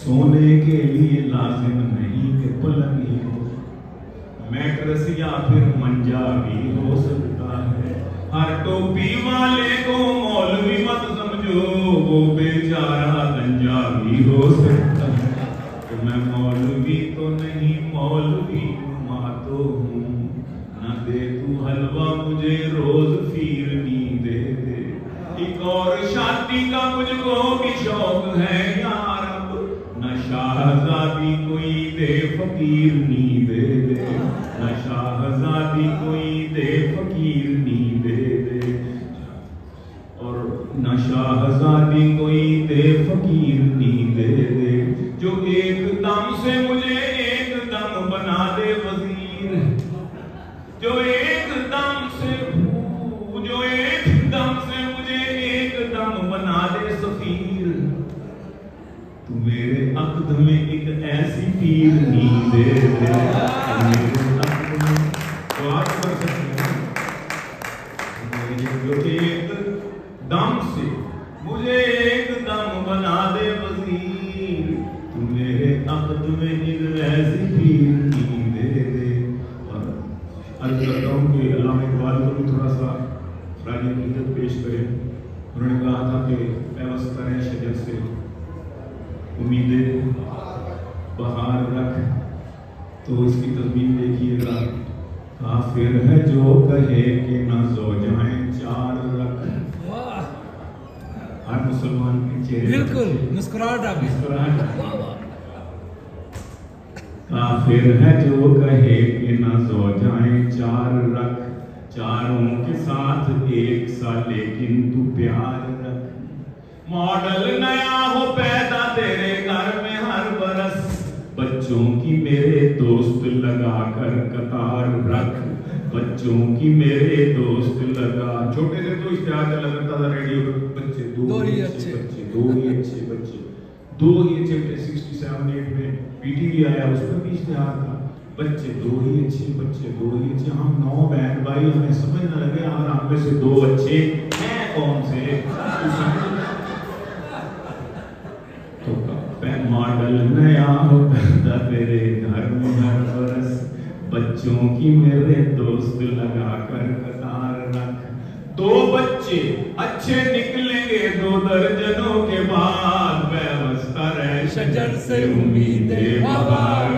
سونے کے لیے لازم نہیں کہ پلنگ ہی ہو، میٹرس یا پھر منجا بھی ہو سکتا ہے۔ ہر ٹوپی والے کو مولوی مت سمجھو، وہ بیچارہ گنجا بھی ہو سکتا ہے۔ کہ میں مولوی تو نہیں، مولوی نما تو ہوں، نہ دے تو حلوہ مجھے روز فیرنی دے دے، ایک اور شادی کا مجھ کو بھی شوق ہے یا رب، نہ شاہزادی کوئی دے فقیرنی دے دے، نہ شاہزادی کوئی دے فقیرنی دے دے، اور نہ شاہزادی کوئی دے فقیرنی دے دے، جو ایک دم سے مجھے ایک دم بنا دے وزیر، جو ایک دم سے مجھے ایک دم بنا دے سفیر، تو میرے عقد میں ایک ایسی پیرنی دے دے، میرے عقد میں دعا کر سکتے ہیں، جو ایک دم سے مجھے ایک دم بنا دے وزیر، تو میرے عقد میں ایک ایسی پیرنی دے دے۔ اور عرض کرتا ہوں کہ علامہ اقبال کو بھی تھوڑا سا خراج عقیدت پیش کریں۔ انہوں نے کہا تھا کہ پیوستہ رہ شجر سے امیدیں بہار رکھ، تو اس کی تضمین دیکھیے گا، کافر ہے جو کہے کہ نہ زوجائیں چار رکھ۔ ہر مسلمان کے چہرے بالکل مسکراہٹ آ گئی۔ کافر ہے جو کہے کہ نہ زوجائیں چار رکھ، چاروں کے ساتھ ایک سا لیکن تو پیار رکھ، ماڈل نیا ہو پیدا تیرے گھر میں ہر برس، بچوں کی میرے دوست لگا کر قطار رکھ، بچوں کی میرے دوست لگا۔ چھوٹے سے تو اشتہار چلا کرتا تھا ریڈیو پر، بچے دو ہی اچھے بچے، دو ہی اچھے بچے، دو ہی اچھے بچے۔ 67-8 میں پی ٹی وی آیا، اس پر بھی اشتہار تھا، بچے دو ہی اچھے بچے، دو ہی اچھے۔ ہم 9 بہن بھائی، ہمیں سمجھ نہ لگے اور ہم میں سے 2 اچھے ہیں کون سے؟ تو ماڈل نیا ہو پیدا تیرے گھر میں ہر برس، بچوں کی میرے دوست لگا کر قطار رکھ، 2 بچے اچھے نکلیں گے 2 درجنوں کے بعد، پیوستہ رہ شجر سے امیدیں بہار۔